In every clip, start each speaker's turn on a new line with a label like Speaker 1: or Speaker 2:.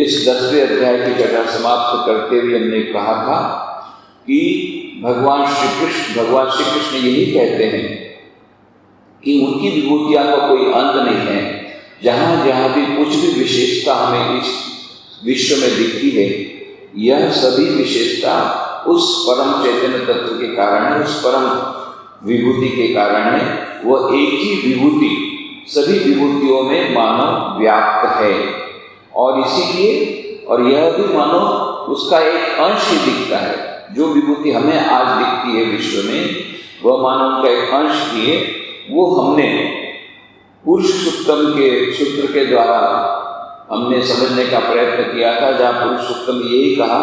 Speaker 1: इस 10वें अध्याय की चर्चा समाप्त करते हुए हमने कहा था कि भगवान श्री कृष्ण यही कहते हैं कि उनकी विभूतियां का कोई अंत नहीं है। जहां जहां भी कुछ भी विशेषता हमें इस विश्व में दिखती है, यह सभी विशेषता उस परम चैतन्य तत्व के कारण है, उस परम विभूति के कारण है। वह एक ही विभूति सभी विभूतियों में मानो व्याप्त है, और इसीलिए और यह भी मानो उसका एक अंश ही दिखता है। जो विभूति हमें आज दिखती है विश्व में, वह मानो उनका एक अंश ही है। वो हमने पुरुष सूक्तम के सूत्र के द्वारा हमने समझने का प्रयत्न किया था, जहाँ पुरुष सूक्तम यही कहा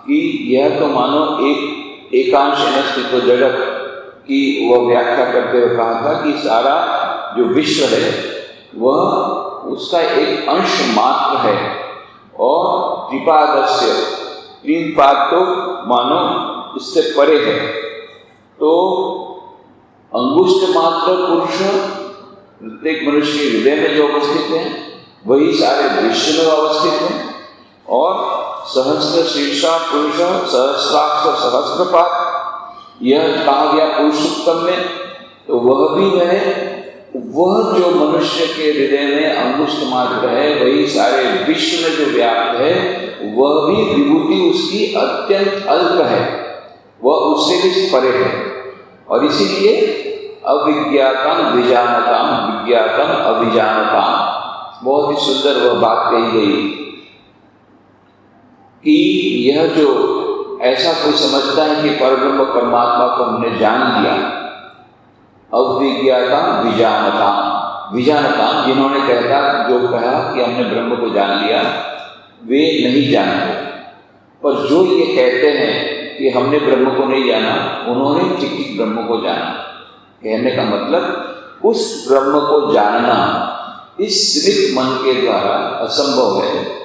Speaker 1: कि यह तो मानो एक एकांश अस्तित्व जगत की वह व्याख्या करते हुए कहा था कि सारा जो विश्व है वह उसका एक अंश मात्र है, और त्रिपादस्य 3 पाद तो मानो इससे परे है। तो अंगुष्ठ मात्र पुरुष प्रत्येक मनुष्य के हृदय में जो अवस्थित है वही सारे विश्व में अवस्थित है, और सहस्र शीर्षा पुरुष सहस्राक्ष सहस्रपाद यह कहा गया पुरुष सूक्तम में। तो वह भी है, वह जो मनुष्य के हृदय में अंगुष्ठ मात्र है वही सारे विश्व में जो व्याप्त है, वह भी विभूति उसकी अत्यंत अल्प है, वह उससे भी परे है। और इसीलिए अविज्ञातम विजानताम विज्ञातम अविजानताम, बहुत ही सुंदर वह बात कही गई कि यह जो ऐसा कोई समझता है कि परब्रह्म परमात्मा को हमने जान लिया, अविज्ञातम विजानताम विजानताम, जिन्होंने जो कहा कि हमने ब्रह्म को जान लिया, वे नहीं जानते। पर जो ये कहते हैं कि हमने ब्रह्म को नहीं जाना, उन्होंने ठीक ब्रह्म को जाना। कहने का मतलब उस ब्रह्म को जानना इस सीमित मन के द्वारा असंभव है।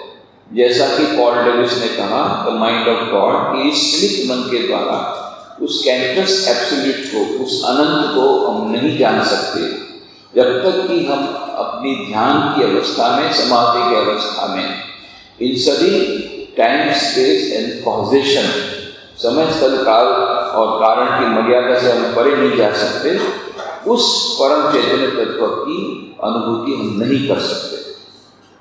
Speaker 1: जैसा कि पॉल डेविस ने कहा द माइंड ऑफ गॉड, कि इस सीमित मन के द्वारा उस कैंपस एब्सोल्यूट को, उस अनंत को हम नहीं जान सकते जब तक कि हम अपनी ध्यान की अवस्था में, समाधि की अवस्था में इन सभी टाइम स्पेस एंड कॉजेशन, समय स्थल काल और कारण की मर्यादा से हम परे नहीं जा सकते। उस परम चैतन्य तत्व की अनुभूति हम नहीं कर सकते।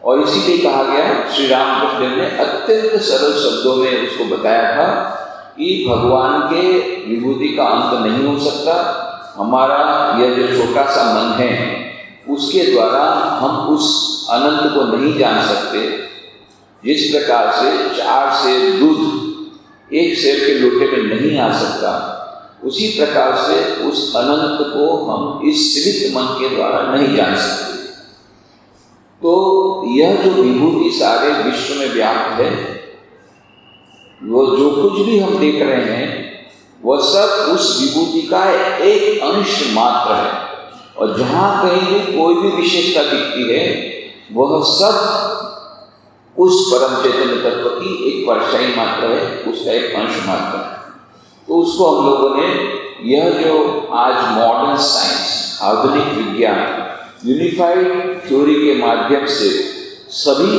Speaker 1: और इसीलिए कहा गया, श्री रामकृष्ण ने अत्यंत सरल शब्दों में उसको बताया था कि भगवान के विभूति का अंत नहीं हो सकता। हमारा यह जो छोटा सा मन है उसके द्वारा हम उस अनंत को नहीं जान सकते। जिस प्रकार से 4 सेर दूध 1 सेर के लोटे में नहीं आ सकता, उसी प्रकार से उस अनंत को हम इस सीमित मन के द्वारा नहीं जान सकते। तो यह जो विभूति सारे विश्व में व्याप्त है, वो जो कुछ भी हम देख रहे हैं वह सब उस विभूति का एक अंश मात्र है। और जहाँ कहीं भी कोई भी विशेषता दिखती है, वह सब उस परम चैतन्य तत्व की एक परछाई मात्र है, उसका एक अंश मात्र है। तो उसको हम लोगों ने, यह जो आज मॉडर्न साइंस, आधुनिक विज्ञान यूनिफाइड थ्योरी के माध्यम से सभी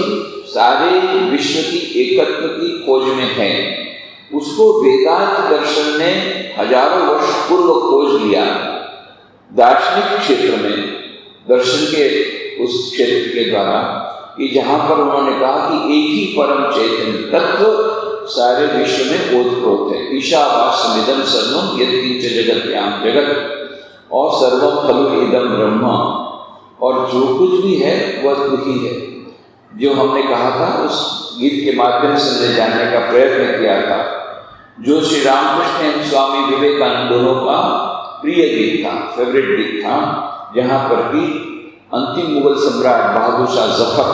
Speaker 1: सारे विश्व की एकत्व की खोज में है, उसको वेदांत दर्शन ने हजारों वर्ष पूर्व खोज लिया। दार्शनिक क्षेत्र में, दर्शन के उस क्षेत्र के द्वारा, कि जहाँ पर उन्होंने कहा कि एक ही परम चैतन्य तत्व सारे विश्व में ओतप्रोत है। ईशावास्यमिदं सर्वं यत्किंच जगत्याम जगत और सर्वं खलु इदं ब्रह्म, और जो कुछ भी है वह तू ही है। जो हमने कहा था, उस गीत के माध्यम से हमने जानने का प्रयत्न किया था, जो श्री रामकृष्ण एवं स्वामी विवेकानंद दोनों का प्रिय गीत था, फेवरेट गीत था, जहाँ पर भी अंतिम मुगल सम्राट बहादुर शाह जफर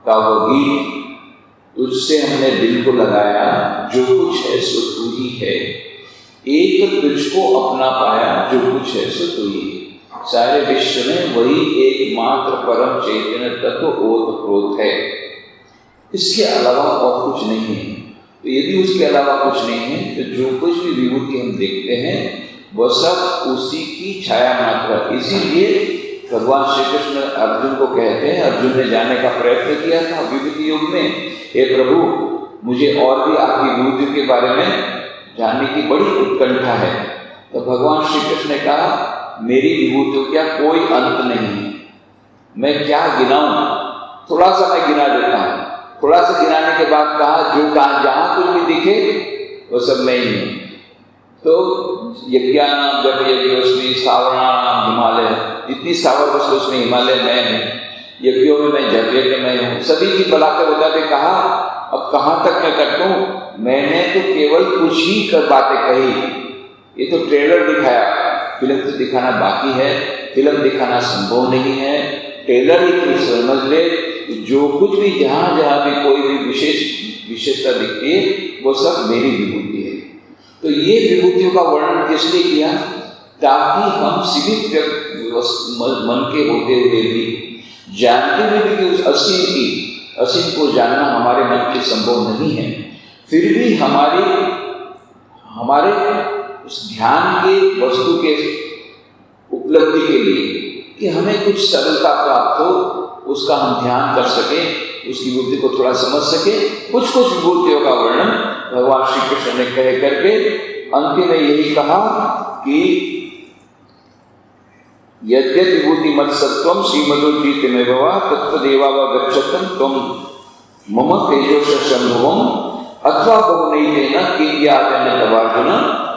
Speaker 1: का वो गीत, तुझसे हमने दिल को लगाया, जो कुछ है सो तू ही है, एक तुझको अपना पाया, जो कुछ है सो तू ही। सारे विश्व में वही एकमात्र परम चैतन्य तत्व ओतप्रोत है, इसके अलावा और कुछ नहीं है। तो यदि उसके अलावा कुछ नहीं है, तो जो कुछ भी विभूति हम देखते हैं वह सब उसी की छाया मात्र। इसीलिए भगवान श्री कृष्ण अर्जुन को कहते हैं, अर्जुन ने जानने का प्रयत्न किया था विभूति योग में, हे प्रभु मुझे और भी आपकी विभूतियों के बारे में जानने की बड़ी उत्कंठा है। तो भगवान श्री कृष्ण ने कहा, मेरी विभूतियों का कोई अंत नहीं है, मैं क्या गिनाऊं, थोड़ा सा मैं गिना देता हूं। थोड़ा सा गिनाने के बाद कहा, जो कहा जहां कुछ भी दिखे वो सब मैं ही हूं। तो यज्ञानाम जप यज्ञोस्मि सावरणानाम हिमालय, जितनी सावर वस्तु उसमें हिमालय मैं हूँ, यज्ञों में मैं जप यज्ञ मैं हूँ, सभी की बलाते बताते कहा, अब कहाँ तक मैं करता हूँ, मैंने तो केवल कुछ ही कर बातें कही। ये तो ट्रेलर दिखाया, फिल्म तो दिखाना बाकी है, फिल्म दिखाना संभव नहीं है। ट्रेलर ही समझ ले, जो कुछ भी जहाँ जहाँ भी कोई भी विशेषता दिखती है वो सब मेरी विभूति है। तो ये विभूतियों का वर्णन किस लिए किया, ताकि हम सीमित मन के होते हुए भी, जानते हुए भी कि उस असीम को जानना हमारे मन के संभव नहीं है, फिर भी हमारे उस ध्यान के वस्तु के उपलब्धि के लिए कि हमें कुछ सरलता प्राप्त हो, उसका हम ध्यान कर सके, उसकी बुद्धि को थोड़ा समझ सके। कुछ विभूतियों का वर्णन भगवान श्री कृष्ण ने कह करके अंतिम में यही कहा कि यद्यपि विभूति मत सत्वम श्रीमदोजीत में भवा तत्वदेवावगच्छतम त्वं मम तेजोशम्भुवम अथवा बहुनैतेन किंज्ञातेन तवार्जुन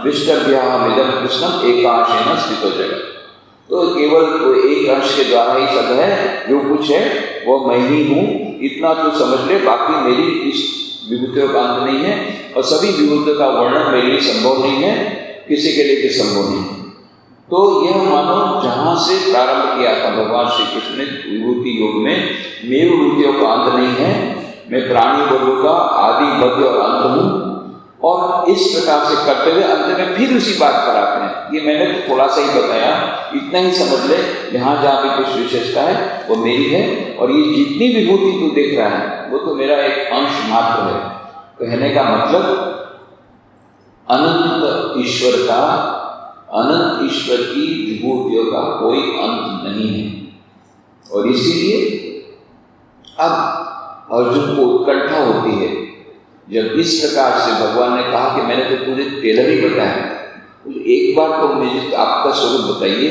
Speaker 1: विष्टभ्याहमिदं कृष्णम एकांशेन स्थितो जगत्। तो केवल एक अंश के द्वारा ही सब है, जो कुछ है वो मैं ही हूँ, इतना तो समझ ले, बाकी मेरी इस विभूतियों का अंत नहीं है और सभी विभूतियों का वर्णन मेरे लिए संभव नहीं है, किसी के लिए भी संभव नहीं है। तो यह मानो जहाँ से प्रारंभ किया था भगवान श्री कृष्ण ने विभूति योग में, मेरी विभूतियों का अंत नहीं है, मैं प्राणी वर्ग का आदि मध्य और अंत हूँ। और इस प्रकार से करते हुए अंत में फिर उसी बात पर आते हैं। ये मैंने तो थोड़ा सा ही बताया, इतना ही समझ ले, जहाँ जहाँ भी कुछ विशेषता है वो मेरी है, और ये जितनी विभूति तू देख रहा है वो तो मेरा एक अंश मात्र है। कहने का मतलब अनंत ईश्वर की विभूतियों का कोई अंत नहीं है। और इसीलिए अब अर्जुन को उत्कंठा होती है जब इस प्रकार से भगवान ने कहा कि मैंने तो तुझे टेलर ही बताया, एक बार तो मुझे आपका स्वरूप बताइए,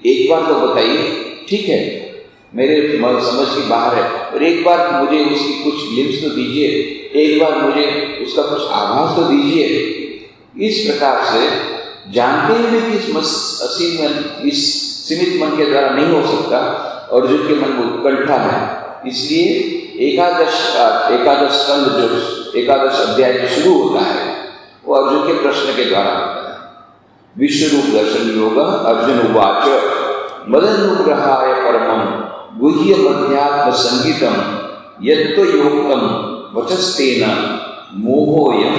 Speaker 1: एक बार तो बताइए, ठीक है मेरे समझ की बाहर है, और एक बार मुझे उसकी कुछ ग्लिम्स तो दीजिए, एक बार मुझे उसका कुछ आभास तो दीजिए। इस प्रकार से जानते हुए कि इस सीमित मन के द्वारा नहीं हो सकता, अर्जुन के मन में उत्कंठा है, इसलिए एकादश स्कंद जो एकादश अध्याय जो शुरू होता है वो अर्जुन के प्रश्न के द्वारा होता है। विश्वरूप दर्शन योग अर्जुन उवाच मदनुग्रहाय परमं गुह्यमध्यात्म संगीतम यत्त्वयोक्तं वचस्तेन मोहोऽयं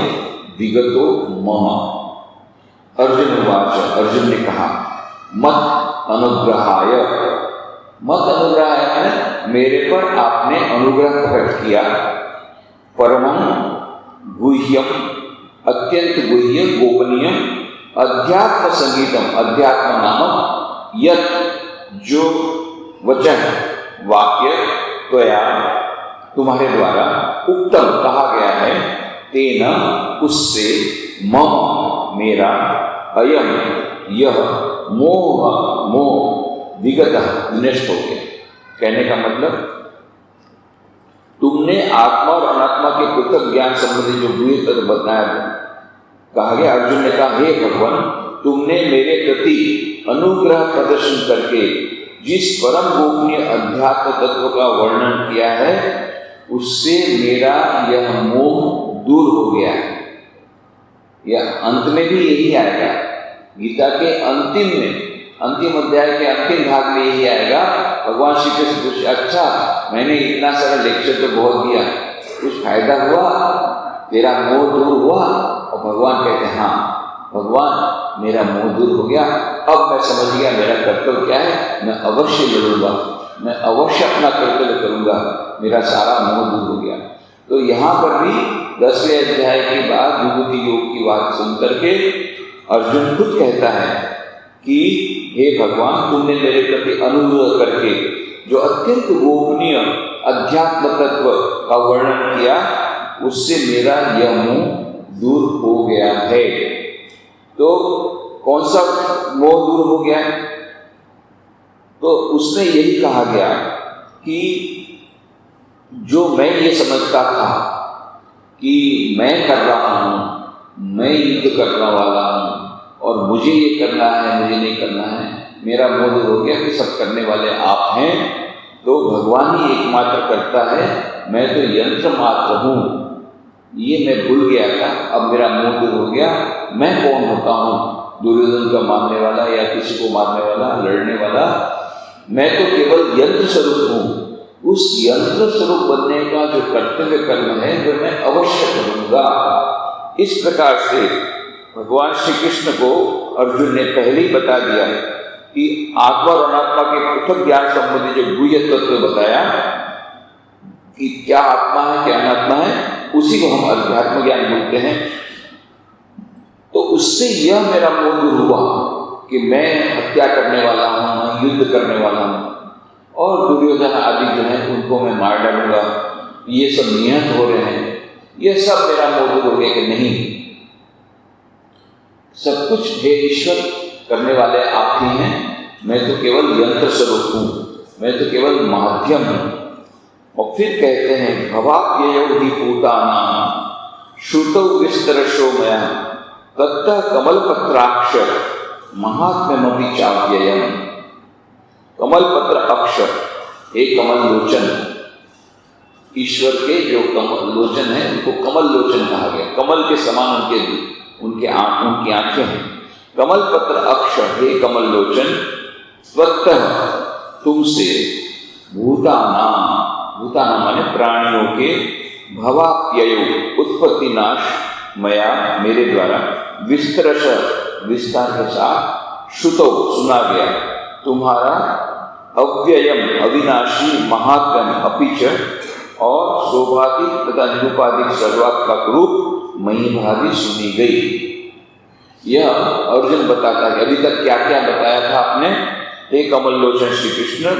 Speaker 1: विगतो मम। अर्जुन उवाच, अर्जुन ने कहा, मत अनुग्रहाय मैंने मेरे पर आपने अनुग्रह प्रकट किया, परमं गुह्यम अत्यंत गुह्य गोपनीय अध्यात्म संगीतम, अध्यात्म नामक यत् जो वचन वाक्य त्वया तुम्हारे द्वारा उक्तम कहा गया है, तेन उससे मम मेरा अयम यह मोह विगत नष्ट हो गया। कहने का मतलब तुमने आत्मा और अनात्मा के पृथक ज्ञान संबंधी जो गुह्य तत्व बताया कहा गया। अर्जुन ने कहा, हे भगवान तुमने मेरे प्रति अनुग्रह प्रदर्शन करके जिस परम गोपनीय अध्यात्म तत्व का वर्णन किया है उससे मेरा यह मोह दूर हो गया है। यह अंत में भी यही आएगा, गीता के अंतिम अध्याय के अंतिम भाग में यही आएगा। भगवान श्री कृष्ण पूछे, अच्छा मैंने इतना सारा लेक्चर तो बहुत दिया, कुछ फायदा हुआ, तेरा मोह दूर हुआ? और भगवान कहते हैं, हाँ भगवान मेरा मोह दूर हो गया, अब मैं समझ गया मेरा कर्तव्य क्या है, मैं अवश्य लड़ूंगा, मैं अवश्य अपना कर्तव्य करूंगा, मेरा सारा मोह दूर हो गया। तो यहाँ पर भी 10वें अध्याय के बाद विभूति योग की बात सुन करके अर्जुन खुद कहता है कि हे भगवान, तुमने मेरे प्रति अनुग्रह करके जो अत्यंत गोपनीय अध्यात्म तत्व का वर्णन किया, उससे मेरा यह मोह दूर हो गया है। तो कौन सा मोह दूर हो गया? तो उसमें यही कहा गया कि जो मैं ये समझता था कि मैं कर रहा हूँ, मैं युद्ध करने वाला हूँ और मुझे ये करना है, मुझे नहीं करना है, मेरा मोह दूर हो गया कि सब करने वाले आप हैं, तो भगवान ही एकमात्र करता है, मैं तो यंत्र मात्र हूँ। ये मैं भूल गया था, अब मेरा मोह दूर हो गया। मैं कौन होता हूँ? दुर्योधन का मारने वाला या किसी को मारने वाला, लड़ने वाला? मैं तो केवल यंत्र स्वरूप हूँ। उस यंत्र स्वरूप बनने का जो कर्तव्य कर्म है वो मैं अवश्य करूँगा। इस प्रकार से भगवान श्री कृष्ण को अर्जुन ने पहले ही बता दिया कि आत्मा और अनात्मा के पृथक ज्ञान संबंधी जो गुह्य तत्व बताया कि क्या आत्मा है क्या अनात्मा है, उसी को हम अध्यात्म ज्ञान बोलते हैं। तो उससे यह मेरा मोह दूर हुआ कि मैं हत्या करने वाला हूँ, मैं युद्ध करने वाला हूँ और दुर्योधन आदि जो है उनको मैं मार डालूंगा, ये सब नियत हो रहे हैं, ये सब मेरा मोह दूर हो गया कि नहीं, सब कुछ हे ईश्वर करने वाले आप ही हैं, मैं तो केवल यंत्र स्वरूप हूँ, मैं तो केवल माध्यम हूँ। और फिर कहते हैं भवाप्ययो हि भूतानां श्रुतौ विस्तरशो मया ततः कमलपत्राक्ष महात्म्यमपि चाव्ययम्। कमलपत्र अक्षर, हे कमल लोचन, ईश्वर के जो कमल लोचन है उनको कमल लोचन कहा गया। कमल के समान उनकी आंखें हैं। कमलपत्र अक्षर, हे कमल लोचन, स्वतः तुमसे भूतानां, भूतानां माने प्राणियों के, भवाप्ययो उत्पत्ति नाश, मया मेरे द्वारा, विस्तरश विस्तार के साथ, श्रुतो सुना गया, तुम्हारा अव्ययम अविनाशी महात्म्यम अपिच और शोभादिक तथा निरूपाधिक सर्वात्मक रूप महिभावी सुनी गई। यह अर्जुन बताता है। अभी तक क्या क्या बताया था आपने? हे कमल लोचन श्री कृष्ण,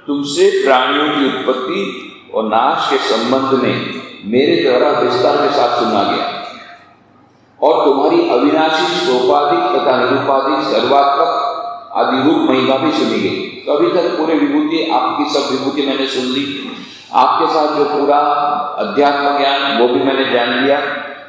Speaker 1: तुमसे प्राणियों की उत्पत्ति और नाश के संबंध में मेरे द्वारा विस्तार के साथ सुना गया और तुम्हारी अविनाशी शोभादिक तथा निरूपाधिक सर्वात्मक आदि रूप महिमा भी सुनी गई। तो अभी तक पूरे विभूति, आपकी सब विभूति मैंने सुन ली, आपके साथ जो पूरा अध्यात्म ज्ञान वो भी मैंने जान लिया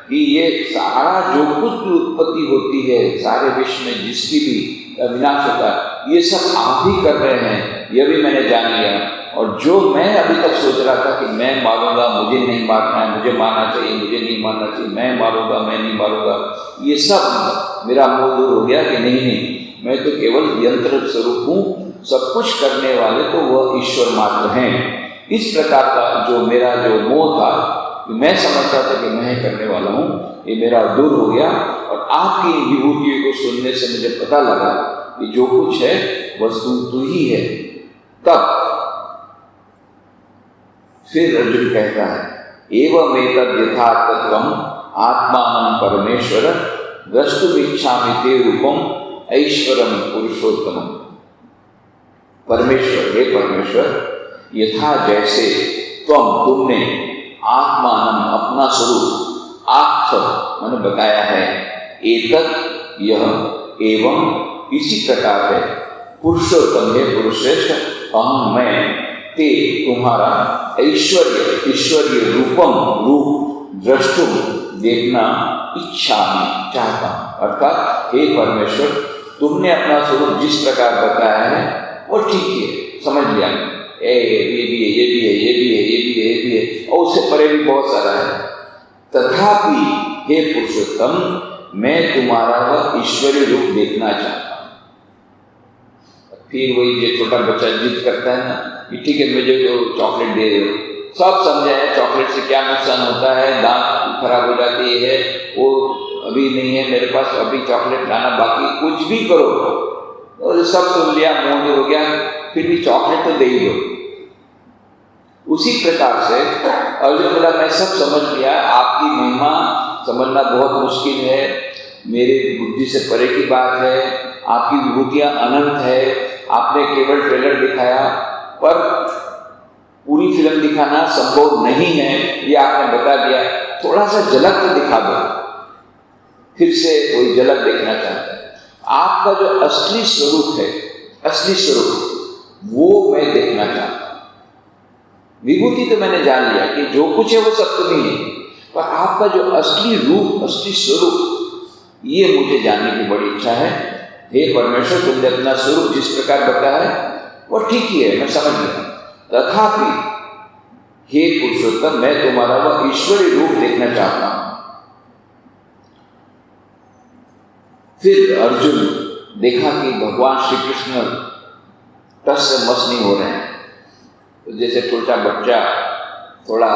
Speaker 1: कि ये सारा जो कुछ भी उत्पत्ति होती है सारे विश्व में, जिसकी भी विनाश होता है, ये सब आप ही कर रहे हैं, यह भी मैंने जान लिया। और जो मैं अभी तक सोच रहा था कि मैं मारूंगा, मुझे नहीं मारना है, मुझे मारना चाहिए, मुझे नहीं मारना चाहिए, मैं मारूंगा, मैं नहीं मारूंगा, ये सब मेरा मोह दूर हो गया कि नहीं, मैं तो केवल यंत्र स्वरूप हूँ, सब कुछ करने वाले तो वह ईश्वर मात्र हैं। इस प्रकार का जो मेरा जो मोह था, मैं समझता था कि मैं करने वाला हूँ, ये मेरा दूर हो गया। और आपकी विभूतियों को सुनने से मुझे पता लगा कि जो कुछ है वस्तु तू ही है। तब फिर अर्जुन कहता है एवं एतद् यथार्थत्वम् आत्मानं परमेश्वर द्रष्टुमिच्छामि ते रूपम् ऐश्वरम पुरुषोत्तमम्। परमेश्वर, हे परमेश्वर, यथा जैसे तुमने आत्मानं अपना स्वरूप, आत्म मैंने बताया है, एतत् यह, एवं इसी प्रकार है, पुरुषोत्तम है पुरुषश्रेष्ठ, अहम मैं, ते तुम्हारा ऐश्वर्य ईश्वरीय रूपम रूप द्रष्टुम देखना इच्छा में चाहता हूं। अर्थात हे परमेश्वर, तुमने अपना स्वरूप जिस प्रकार बताया है वो ठीक है, समझ लिया, ये भी है, ये भी है, ये भी है, ये भी है, ये भी है, और उससे परे भी बहुत सारा है। तथापि हे पुरुषोत्तम, मैं तुम्हारा वह ईश्वरीय रूप देखना चाहता हूँ। फिर वही जो छोटा बच्चा जिद करता है ना कि ठीक है मुझे तो चॉकलेट दे दो, सब समझा है चॉकलेट से क्या नुकसान होता है, दांत खराब हो जाती है, वो अभी नहीं है मेरे पास, अभी चॉकलेट लाना, बाकी कुछ भी करो, और सब सुन लिया, मोह हो गया, फिर भी चॉकलेट तो दे ही दो। उसी प्रकार से अर्जुन बोला मैं सब समझ लिया, आपकी महिमा समझना बहुत मुश्किल है, मेरी बुद्धि से परे की बात है, आपकी विभूतियां अनंत है, आपने केवल ट्रेलर दिखाया पर पूरी फिल्म दिखाना संभव नहीं है, ये आपने बता दिया, थोड़ा सा झलक तो दिखा दो। फिर से कोई झलक देखना चाहता है। आपका जो असली स्वरूप है, असली स्वरूप वो मैं देखना चाहता हूं। विभूति तो मैंने जान लिया कि जो कुछ है वो सब तो नहीं है, पर आपका जो असली रूप, असली स्वरूप, ये मुझे जानने की बड़ी इच्छा है। हे परमेश्वर, तुमने अपना स्वरूप जिस प्रकार बताया है वो ठीक ही है, मैं समझ गया, तथापि हे पुरुषोत्तम, मैं तुम्हारा वह ईश्वरी रूप देखना चाहता हूं। फिर अर्जुन देखा कि भगवान श्री कृष्ण टस से मस नहीं हो रहे हैं। तो जैसे छोटा बच्चा थोड़ा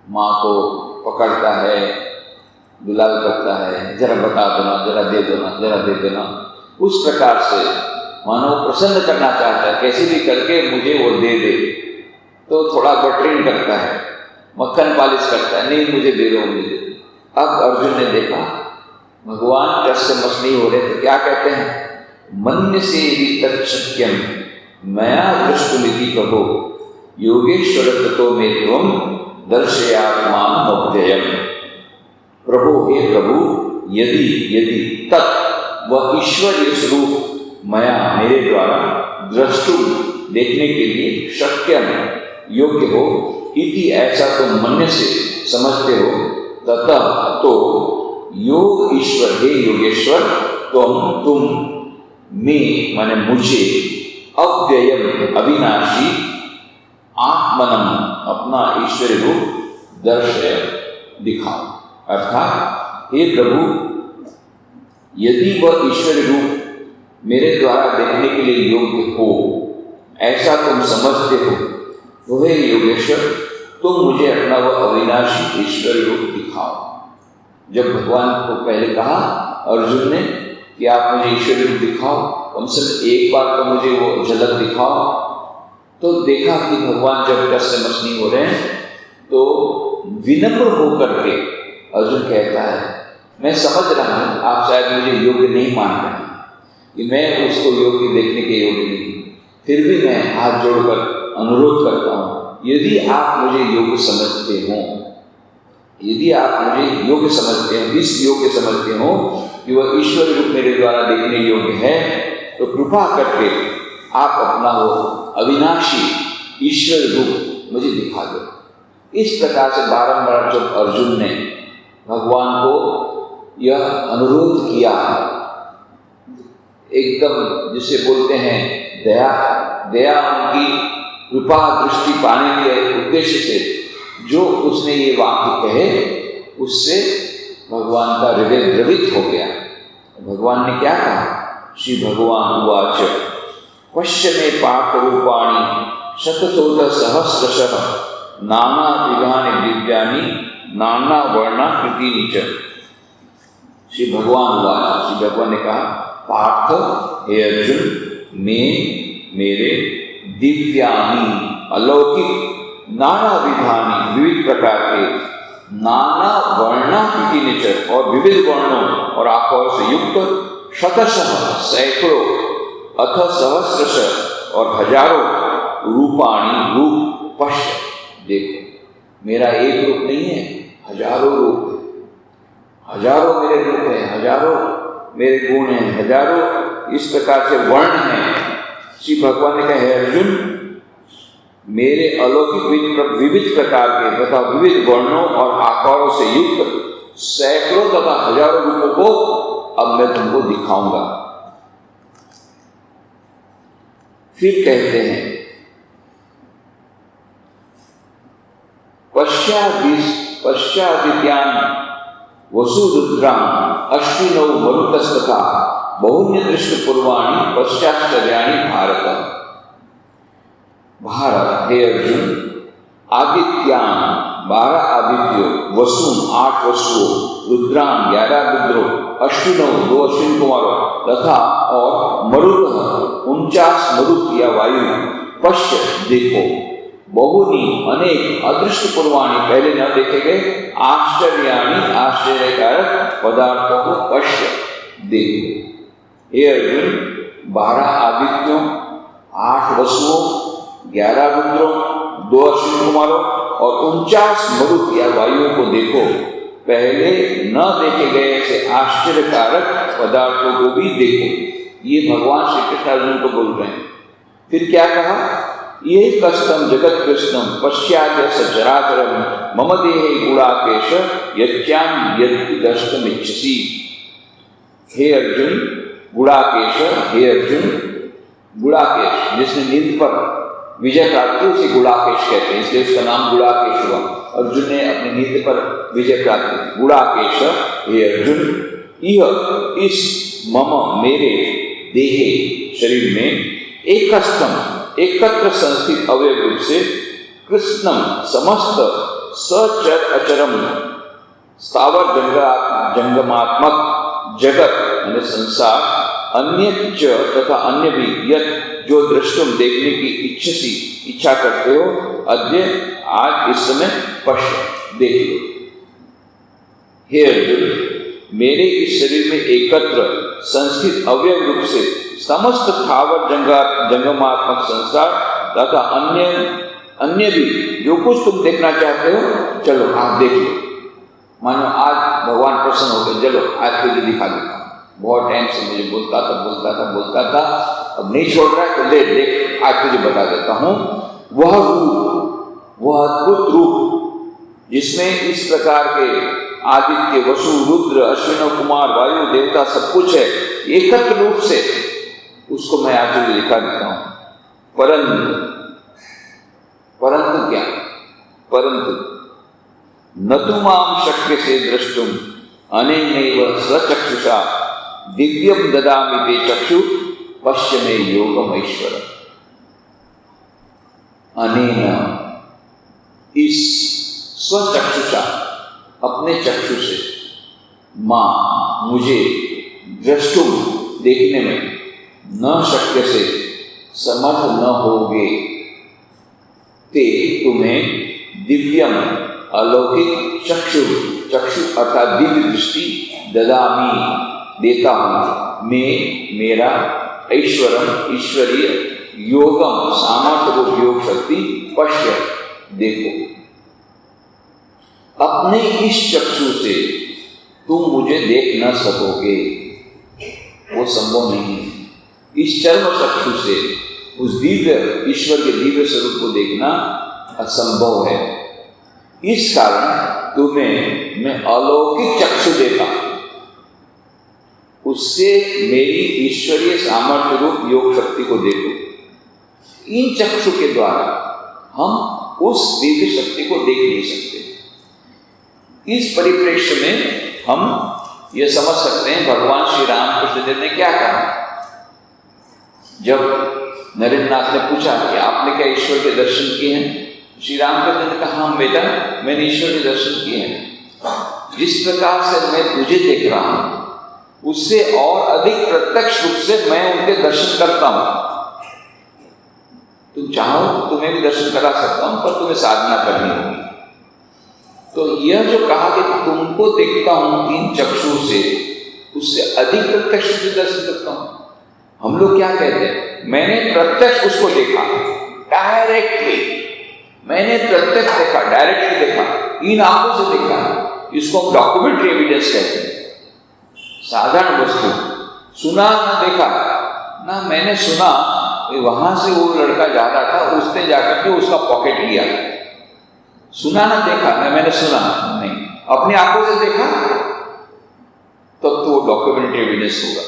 Speaker 1: माँ को पकड़ता है, गुलाल करता है, जरा बता दो ना, जरा दे दो ना, जरा दे देना, उस प्रकार से मानो प्रसन्न करना चाहता है, कैसे भी करके मुझे वो दे दे। तो थोड़ा बटरिंग करता है, मक्खन पालिश करता है, नहीं मुझे दे दो, मुझे। अब अर्जुन ने देखा भगवान टस से मस नहीं हो रहे, तो क्या कहते हैं, मन्य से तत्सत्यम मया दृष्टुमिति कहो योगेश्वर ततो मे त्वं दर्शयात्मान मव्ययम्। प्रभु, हे प्रभु, यदि तत् वह ईश्वरीय स्वरूप मया मेरे द्वारा दृष्टु देखने के लिए शक्यम योग्य हो, इति ऐसा तुम मन्य से समझते हो, ततः तो योग ईश्वर, हे योगेश्वर, तुम में माने मुझे अव्ययम अविनाशी आत्मनम अपना ईश्वरी रूप दर्शय दिखाओ। अर्थात हे प्रभु, यदि वह ईश्वरी रूप मेरे द्वारा देखने के लिए योग्य हो, ऐसा तुम समझते हो, तो हे योगेश्वर, तुम मुझे अपना वह अविनाशी ईश्वरी रूप दिखाओ। जब भगवान को पहले कहा अर्जुन ने कि आप मुझे ईश्वरी रूप दिखाओ, कम से कम एक बार तो मुझे वो झलक दिखाओ, तो देखा कि भगवान जब टस से मस नहीं हो रहे हैं, तो विनम्र होकर के अर्जुन कहता है, मैं समझ रहा हूं आप शायद मुझे योग्य नहीं मान रहे हैं, कि मैं उसको योग्य देखने के योग्य नहीं, फिर भी मैं हाथ जोड़कर अनुरोध करता हूं, यदि आप मुझे योग्य समझते हो, यदि आप मुझे योग्य समझते हैं, इस योग्य समझते हो कि वह ईश्वर रूप मेरे द्वारा देखने योग्य है, तो कृपा करके आप अपना वो अविनाशी ईश्वर रूप मुझे दिखा दो। इस प्रकार से बारंबार जब अर्जुन ने भगवान को यह अनुरोध किया, एकदम जिसे बोलते हैं दया उनकी कृपा दृष्टि पाने के उद्देश्य से जो उसने ये वाक्य कहे, उससे भगवान का हृदय द्रवित हो गया। भगवान ने क्या कहा, श्री भगवान उवाच पश्य मे पार्थ रूपाणि शतशोथ सहस्रशः नाना विधानि दिव्यानि नाना वर्णाकृतीनि च। श्री भगवान उवाच, श्री भगवान ने कहा, पार्थ, हे अर्जुन, मेरे दिव्यानि अलौकिक नाना विधानी विविध प्रकार के नाना वर्णाकृतीनि च और विविध वर्णों और आकारों से युक्त शतशः सैकड़ों अथ सहस्रशः और हजारों रूपाणी रूप पश्य देखो। मेरा एक रूप नहीं है, हजारों रूप है, हजारों मेरे रूप हैं, हजारों मेरे गुण हैं, हजारों इस प्रकार से वर्ण हैं। श्री भगवान ने कहा, हे अर्जुन, मेरे अलौकिक विविध प्रकार के तथा विविध वर्णों और आकारों से युक्त सैकड़ों तथा हजारों रूपों को अब मैं तुमको दिखाऊंगा। फिर कहते हैं, पश्चादित्यान वसुरुद्राम अश्विनौ मरुतस्तथा बहुन्य दृष्ट पूर्वाणि पश्चाश्चर्याणि भारत। भारत, हे अर्जुन, आदित्यान 12 आदित्यों, वसुन 8 वसुओं, रुद्रान 11 रुद्रों, अश्विनों 2 अश्विन कुमारों तथा और मरुत 49 मरुत या वायु पश्य देखो, बहुनी अनेक अदृष्ट पूर्वाणी पहले न देखे गए आश्चर्याणी आश्चर्यकारक पदार्थों को पश्य देखो। हे अर्जुन, 12 आदित्यों, 8 वसुओं, 11 रुद्रों, 2 अश्विनी कुमारों और 49 मरुत या वायुओं को देखो। पहले न देखे गए ऐसे आश्चर्यकारक पदार्थों को भी देखो। ये भगवान श्री कृष्ण अर्जुन को बोल रहे हैं। फिर क्या कहा? ये कष्टम जगत कृष्णम पश्चाद्य सचराचरम मम देहे गुणाकेश यच्चाम यदि दर्शनम इच्छसि। हे अर्जुन गुणाकेश, हे अर्जुन गुणाकेश, जिसने नींद पर विजय प्राप्त की उसे गुणाकेश कहते हैं, इसलिए उसका नाम गुणाकेश हुआ। अर्जुन ने अपनी नींद पर विजय प्राप्त की। गुणाकेश, हे अर्जुन, यह इस मम मेरे देहे शरीर में एकत्र संस्थित अवयव रूप से कृष्णम समस्त सचर अचरम स्थावर जंगमात्मक जगत यानी संसार, अन्य तथा अन्य भी यत जो दृष्टुम देखने की इच्छा करते हो, अद्य आज इस समय पश्य देख लो। हे अर्जुन, मेरे इस शरीर में एकत्र संस्थित अवयव रूप से समस्त स्थावर जंगमात्मक संसार तथा अन्य भी जो कुछ तुम देखना चाहते हो, चलो आप देख लो। मानो आज भगवान प्रसन्न हो गए, चलो आज तुझे दिखा देता हूँ। बहुत टाइम से मुझे बोलता था, अब नहीं छोड़ रहा है, तो देख आज तुझे बता देता हूँ। वह रूप, वह अद्भुत रूप जिसमें इस प्रकार के आदित्य, वसु, रुद्र, अश्विन कुमार, वायु, देवता सब कुछ है एकत्र रूप से, उसको मैं आज तुझे दिखा देता हूँ। परंतु क्या? परंतु न तु माम शक्य से द्रष्टुम अनेनैव स्वचक्षुषा दिव्यम ददामि ते चक्षु पश्य मे योगम ऐश्वर। अनेन, इस स्वचक्षुषा अपने चक्षु से, मां मुझे द्रष्टुम देखने में न शक्य से समर्थ न होगे, ते तुम्हें दिव्यम अलौकिक चक्षु अर्थात दिव्य दृष्टि ददामी देता हूं मैं, मेरा ऐश्वरम ईश्वरीय योगम सामर्थ्य रूप योग शक्ति पश्य देखो। अपने इस चक्षु से तुम मुझे देख न सकोगे, वो संभव नहीं है। इस चर्म चक्षु से उस दिव्य ईश्वर के दिव्य स्वरूप को देखना असंभव है। इस कारण तुम्हें मैं अलौकिक चक्षु देता हूं, उससे मेरी ईश्वरीय सामर्थ्य रूप योग शक्ति को देखो। इन चक्षु के द्वारा हम उस दिव्य शक्ति को देख नहीं सकते। इस परिप्रेक्ष्य में हम यह समझ सकते हैं भगवान श्री रामकृष्ण देव ने क्या कहा। जब नरेंद्र नाथ ने पूछा कि आपने क्या ईश्वर के दर्शन किए हैं, श्री रामकृष्ण ने कहा हाँ बेटा, मैंने ईश्वर के दर्शन किए हैं। जिस प्रकार से मैं तुझे देख रहा हूं उससे और अधिक प्रत्यक्ष रूप से मैं उनके दर्शन करता हूं। तुम चाहो तो तुम्हें भी दर्शन करा सकता हूं, पर तुम्हें साधना करनी होगी। तो यह जो कहा कि तुमको देखता हूं इन चक्षु से, उससे अधिक प्रत्यक्ष रूप से दर्शन करता हूं। हम लोग क्या कहते हैं, मैंने प्रत्यक्ष उसको देखा, डायरेक्टली मैंने प्रत्यक्ष देखा, डायरेक्टली देखा, इन आंखों से देखा। इसको हम डॉक्यूमेंट्री एविडेंस कहते हैं। साधारण वस्तु सुना ना देखा ना, मैंने सुना वहां से वो लड़का जा रहा था, उसने जाकर के उसका पॉकेट लिया। सुना ना देखा ना, मैंने सुना नहीं, अपनी आंखों से देखा तब तो डॉक्यूमेंट्री एविडेंस होगा।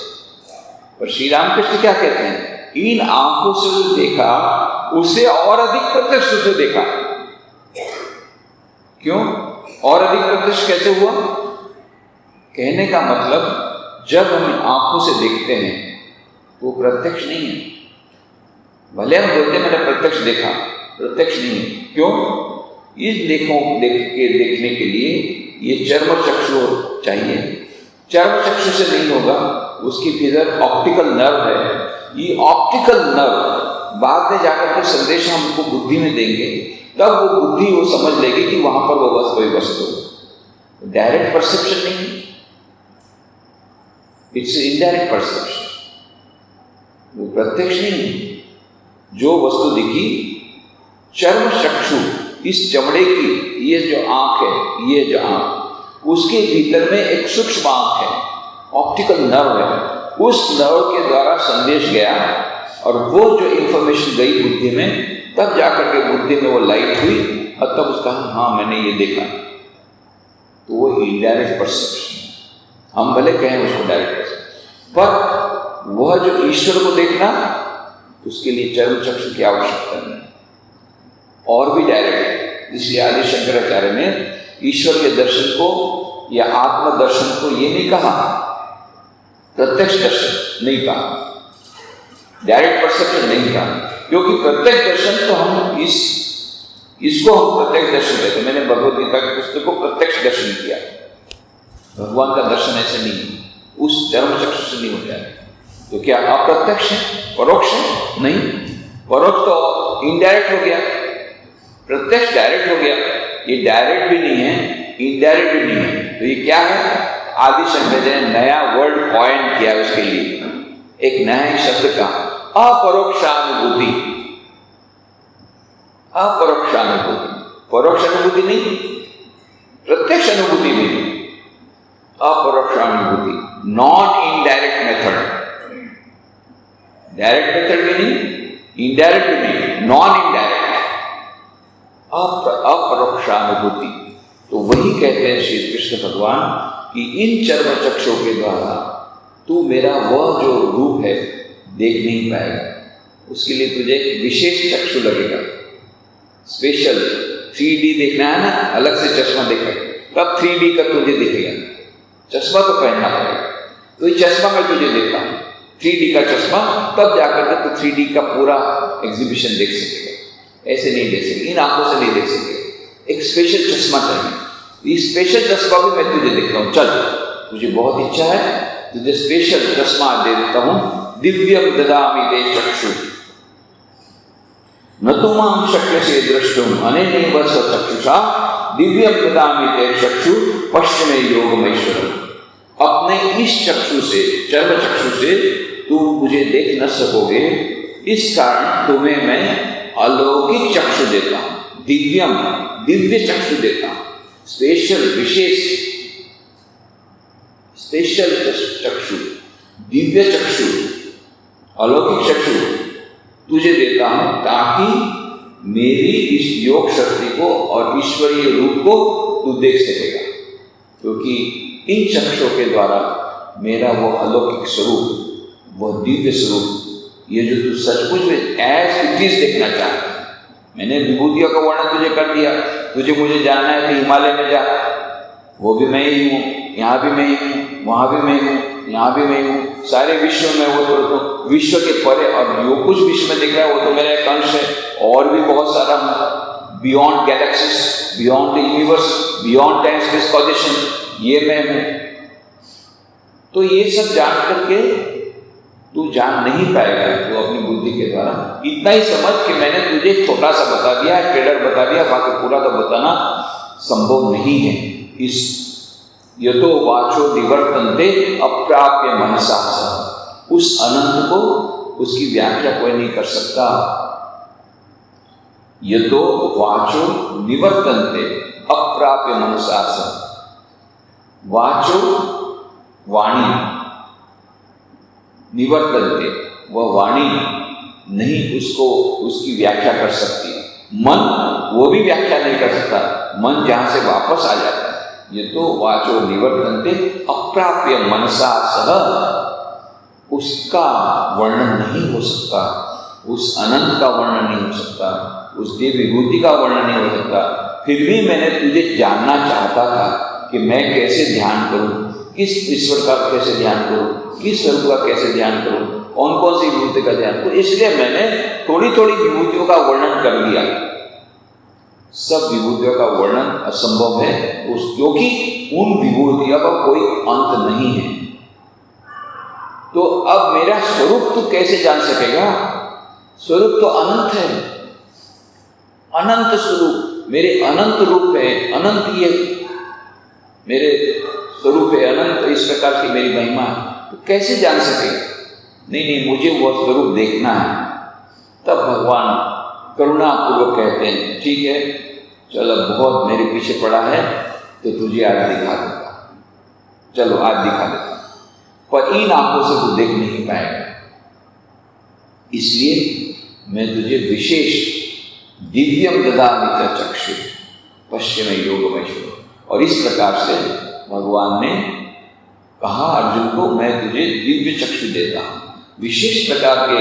Speaker 1: पर श्री रामकृष्ण क्या कहते हैं, इन आंखों से जो देखा उसे और अधिक प्रत्यक्ष से देखा। क्यों और अधिक प्रत्यक्ष कैसे हुआ? कहने का मतलब जब हम आंखों से देखते हैं वो प्रत्यक्ष नहीं है। भले हम बोलते हैं मैंने प्रत्यक्ष देखा, प्रत्यक्ष नहीं है। क्यों? इस देखने के लिए ये चर्म चक्षु चाहिए। चर्म चक्षु से नहीं होगा, उसकी भीतर ऑप्टिकल नर्व है। ये ऑप्टिकल नर्व बाद में जाकर के संदेश हमको बुद्धि में देंगे, तब वो बुद्धि वो समझ लेगी कि वहां पर वो वस्तु। डायरेक्ट परसेप्शन नहीं, इट्स इनडायरेक्ट परसेप्शन। वो प्रत्यक्ष नहीं है। जो वस्तु दिखी, चर्म चक्षु, इस चमड़े की ये जो आंख है, ये जो आंख, उसके भीतर में एक सूक्ष्म आंख है, ऑप्टिकल नर्व है। उस नर्व के द्वारा संदेश गया और वो जो इंफॉर्मेशन गई बुद्धि में, तब जाकर के बुद्धि में वो लाइट हुई और तब उसका हाँ मैंने ये देखा। तो वो इनडायरेक्ट परसेप्शन, हम भले कहें उसको डायरेक्ट परसेप्शन, पर वह जो ईश्वर को देखना, उसके लिए चर्म चक्षु की आवश्यकता नहीं, और भी डायरेक्ट है। इसलिए आदि शंकराचार्य ने ईश्वर के दर्शन को या आत्म दर्शन को ये नहीं कहा, प्रत्यक्ष दर्शन नहीं कहा, डायरेक्ट परसेप्शन नहीं कहा, क्योंकि प्रत्यक्ष दर्शन तो हम इसको हम प्रत्यक्ष दर्शन कहते हैं। मैंने भगवद गीता के पुस्तक को प्रत्यक्ष दर्शन किया। भगवान का दर्शन ऐसे नहीं है, उस चर्म चक्षु से नहीं होता है। तो क्या अप्रत्यक्ष है, परोक्ष है? नहीं, परोक्ष तो इनडायरेक्ट हो गया, प्रत्यक्ष डायरेक्ट हो गया। ये डायरेक्ट भी नहीं है, इनडायरेक्ट भी नहीं है। तो ये क्या है? आदि शंकराचार्य ने नया वर्ड कॉइन किया उसके लिए, एक नया शब्द का, अपरोक्षानुभूति। अपरोक्षानुभूति, परोक्ष अनुभूति नहीं, प्रत्यक्ष अनुभूति भी नहीं, अपरोक्षानुभूति, non indirect method. Direct method भी नहीं, इनडायरेक्ट भी नहीं, नॉन इनडायरेक्ट, अपरोक्षानुभूति। तो वही कहते हैं श्री कृष्ण भगवान कि इन चर्म चक्षुओं के द्वारा तू मेरा वह जो रूप है देख नहीं पाएगा। उसके लिए तुझे एक विशेष चक्षु लगेगा, स्पेशल 3D देखना है ना, अलग से चश्मा देखा तब 3D का तुझे दिखेगा। चश्मा तो पहनना पड़ेगा, तो ये चश्मा मैं तुझे देता हूँ, 3D का चश्मा, तब जाकर के तो 3D का पूरा एग्जीबिशन देख सकेगा। ऐसे नहीं देख सकेगा, इन आंखों से नहीं देख सकेगा, एक स्पेशल चश्मा चाहिए। ये स्पेशल चश्मा भी मैं तुझे देखता हूँ, चल तुझे बहुत इच्छा है, तुझे स्पेशल चश्मा दे देता हूँ, दिव्यम ददामि ते चक्षु न तुमां शक्यसे द्रष्टुम अनेनैव स्वचक्षुषा दिव्यम ददामि ते चक्षु पश्चिमे योगमैश्वरम्। अपने इस चक्षु से, चर्म चक्षु से तू मुझे देख न सकोगे, इस कारण तुम्हें मैं अलौकिक चक्षु देता हूं, दिव्यम, दिव्य चक्षु देता हूं, स्पेशल, विशेष, स्पेशल चक्षु, दिव्य चक्षु, अलौकिक चक्षु तुझे देता हूं, ताकि मेरी इस योग शक्ति को और ईश्वरीय रूप को तू देख सकेगा। क्योंकि इन चक्षुओं के द्वारा मेरा वो अलौकिक स्वरूप, वो दिव्य स्वरूप, ये जो तू सचमुच में एज इट इज देखना चाहता है। मैंने विभूतियों का वर्णन तुझे कर दिया, तुझे मुझे जानना है तो हिमालय में जा, वो भी मैं ही हूँ, यहाँ भी मैं ही हूँ, वहाँ भी मैं हूँ, यहाँ भी मैं हूँ, सारे विश्व में वो तो विश्व के परे, और जो कुछ विश्व में दिख रहा है वो तो मेरा एक अंश है, और भी बहुत सारा हूँ, beyond galaxies, beyond the universe, beyond time space position, ये मैं हूँ। तो ये सब जान करके तू जान नहीं पाएगा, तो अपनी बुद्धि के द्वारा इतना ही समझ कि मैंने तुझे छोटा सा बता दिया, ट्रेलर बता दिया, बाकी पूरा तो बताना संभव नहीं है। इस यतो वाचो निवर्तन्ते अप्राप्य मनसा सह, उस अनंत को, उसकी व्याख्या कोई नहीं कर सकता। यतो वाचो निवर्तन्ते अप्राप्य मनसा सह, वाचो वाणी, निवर्तन्ते वह वाणी नहीं उसको, उसकी व्याख्या कर सकती। मन वो भी व्याख्या नहीं कर सकता, मन जहां से वापस आ जाता है। ये तो वाचो निवर्तन्ते अप्राप्य मनसा सह, उसका वर्णन नहीं हो सकता, उस अनंत का वर्णन नहीं हो सकता, उस दिव्य विभूति का वर्णन नहीं हो सकता। फिर भी मैंने तुझे जानना चाहता था कि मैं कैसे ध्यान करूं, किस ईश्वर का कैसे ध्यान करूं, किस स्वरूप का कैसे ध्यान करूं, कौन कौन सी विभूति का ध्यान करूं। इसलिए मैंने थोड़ी थोड़ी विभूतियों का वर्णन कर दिया। सब विभूतियों का वर्णन असंभव है, क्योंकि उन विभूतियों का कोई अंत नहीं है। तो अब मेरा स्वरूप तू कैसे जान सकेगा? स्वरूप तो अनंत है, अनंत स्वरूप, मेरे अनंत रूप है, अनंत ये मेरे स्वरूप है, अनंत इस प्रकार की मेरी महिमा है, तो कैसे जान सकेगा? नहीं नहीं, मुझे वह स्वरूप देखना है। तब भगवान करुणापूर्वक कहते हैं, ठीक है चलो, बहुत मेरे पीछे पड़ा है तो तुझे आज दिखा देता, चलो आज दिखा देता, पर इन आंखों से तू देख नहीं पाएगा, इसलिए मैं तुझे विशेष दिव्यम ददामि च चक्षु पश्चिम योगमैश्वर। और इस प्रकार से भगवान ने कहा अर्जुन को, मैं तुझे दिव्य चक्षु देता हूं, विशेष प्रकार के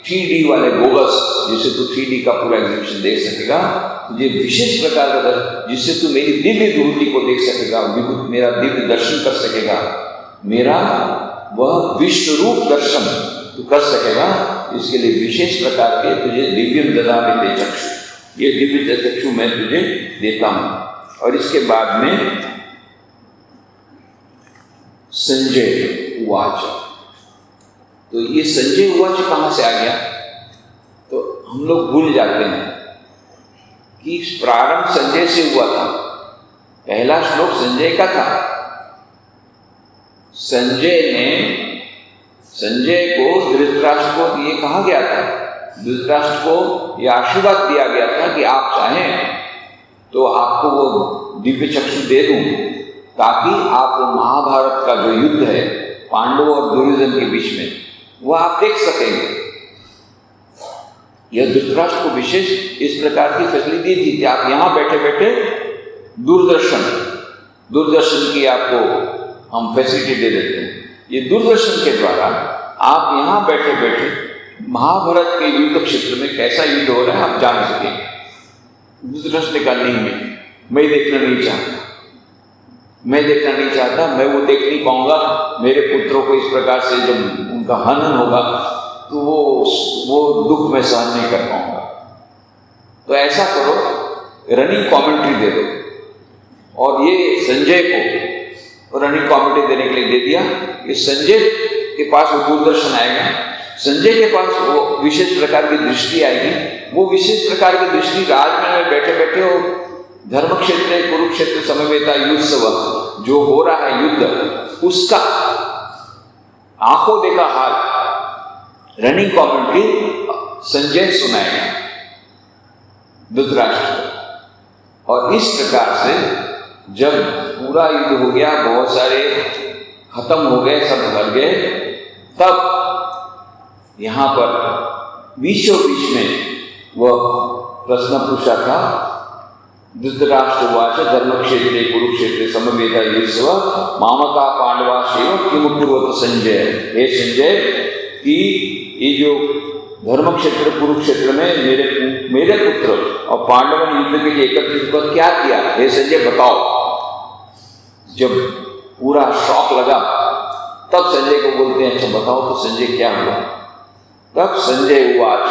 Speaker 1: 3D वाले गोगल्स, जिससे तू 3D का पूरा एग्जीबिशन देख सकेगा, तुझे विशेष प्रकार का जिससे तू मेरी दिव्य विभूति को देख सकेगा, मेरा दिव्य दर्शन कर सकेगा, मेरा वह विश्व रूप दर्शन तू कर सकेगा। इसके लिए विशेष प्रकार के तुझे दिव्यम ददामि ते चक्षु, ये दिव्य चक्षु मैं तुझे देता हूं। और इसके बाद में संजय उवाच, तो ये संजय उवाच कहां से आ गया? तो हम लोग भूल जाते हैं कि प्रारंभ संजय से हुआ था, पहला श्लोक संजय का था। संजय को धृतराष्ट्र को ये कहा गया था, धृतराष्ट्र को यह आशीर्वाद दिया गया था कि आप चाहें तो आपको वो दिव्य चक्षु दे दूं, ताकि आप महाभारत का जो युद्ध है पांडवों और दुर्योधन के बीच में, वह आप देख सकेंगे। यह धृतराष्ट्र को विशेष इस प्रकार की फैसिलिटी दी थी कि आप यहां बैठे बैठे दूरदर्शन की आपको हम फैसिलिटी दे देते हैं। ये दूरदर्शन के द्वारा आप यहां बैठे बैठे महाभारत के युद्ध क्षेत्र में कैसा युद्ध हो रहा है आप जान सकेंगे। धृतराष्ट्र ने कहा नहीं, मैं देखना नहीं चाहता, मैं वो देख नहीं पाऊंगा, मेरे पुत्रों को इस प्रकार से जब उनका हनन होगा तो वो दुख में सहन नहीं कर पाऊंगा। तो ऐसा करो, रनिंग कमेंट्री दे दो। और ये संजय को रनिंग कमेंट्री देने के लिए दे दिया। कि संजय के पास वो दूरदर्शन आएगा, संजय के पास वो विशेष प्रकार की दृष्टि आएगी। वो विशेष प्रकार की दृष्टि राजमहल में बैठे बैठे हो धर्म क्षेत्र कुरुक्षेत्र समवेता युद्ध जो हो रहा है युद्ध, उसका आंखों देखा हाल रनिंग कमेंट्री संजय सुनाएगा धृतराष्ट्र। और इस प्रकार से जब पूरा युद्ध हो गया, बहुत सारे खत्म हो गए, सब मर गए, तब यहां पर बीचों बीच में वह प्रश्न पूछा था, धृतराष्ट्र उवाच धर्मक्षेत्रे कुरुक्षेत्रे समवेता युद्धस्व मामका पांडवा शैव किम कुर्वत संजय। हे संजय, कि ये जो धर्म क्षेत्र कुरुक्षेत्र में मेरे पुत्र और पांडवों ने युद्ध के लिए एकत्रित होकर क्या किया, हे संजय बताओ। जब पूरा शौक लगा तब संजय को बोलते हैं, अच्छा बताओ तो संजय क्या हुआ। तब संजय उवाच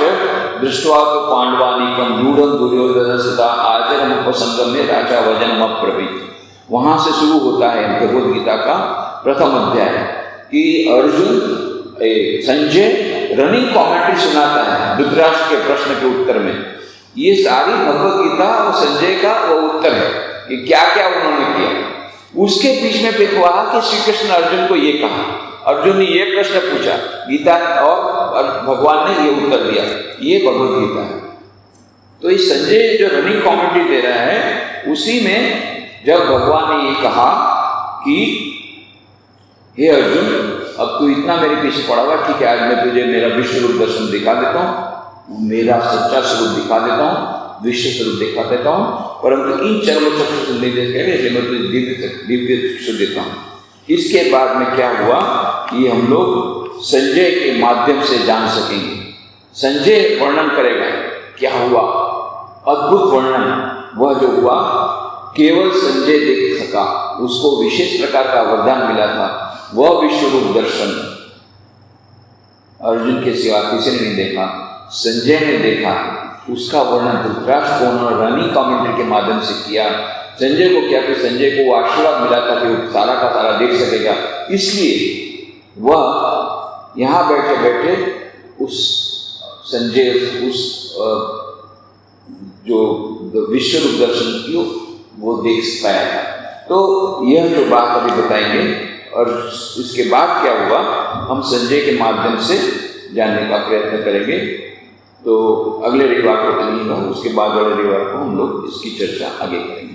Speaker 1: दृष्ट्वा तो पांडवानीकम रूढ़ं दुर्योधनस्था आचरण उपसंगम्य राजा वचनम अब्रवीत्। वहां से शुरू होता है भगवद गीता का प्रथम अध्याय कि अर्जुन संजय रनिंग कमेंट्री सुनाता है धृतराष्ट्र के प्रश्न के उत्तर में। ये सारी भगवद गीता और संजय का वो उत्तर है कि क्या क्या उन्होंने किया। उसके बीच में फिर हुआ कि श्री कृष्ण अर्जुन को ये कहा, अर्जुन ने ये प्रश्न पूछा गीता और भगवान ने ये उत्तर दिया, ये भगवद गीता है। तो इस संजय जो रनिंग कमेंट्री दे रहा है, उसी में जब भगवान ने ये कहा कि हे अर्जुन, अब तू इतना मेरे पीछे पड़ा हुआ, ठीक है आज मैं तुझे मेरा विश्व रूप दर्शन दिखा देता हूँ, मेरा सच्चा स्वरूप दिखा देता हूँ, विश्व स्वरूप दिखा देता हूँ, परंतु इन चर्म चक्षु से नहीं देख रहे, मैं तुझे दिव्य चक्षु देता हूँ। इसके बाद में क्या हुआ, ये हम लोग संजय के माध्यम से जान सकेंगे। संजय वर्णन करेगा क्या हुआ, अद्भुत वर्णन वह जो हुआ केवल संजय देख सका, उसको विशेष प्रकार का वरदान मिला था, वह विश्व रूप दर्शन अर्जुन के सिवा किसी ने नहीं देखा, संजय ने देखा। उसका वर्णन धृतराष्ट्र को उन्होंने रनिंग कमेंट्री के माध्यम से किया। संजय को क्या कि संजय को वो आशीर्वाद मिला था कि वो सारा का सारा देख सकेगा, इसलिए वह यहाँ बैठे बैठे उस संजय उस जो विश्व रूप दर्शन की वो देख पाया था। तो यह जो बात अभी बताएंगे और इसके बाद क्या हुआ हम संजय के माध्यम से जानने का प्रयत्न करेंगे। तो अगले रविवार को नहीं होगा, उसके बाद वाले रविवार को हम लोग इसकी चर्चा आगे करेंगे।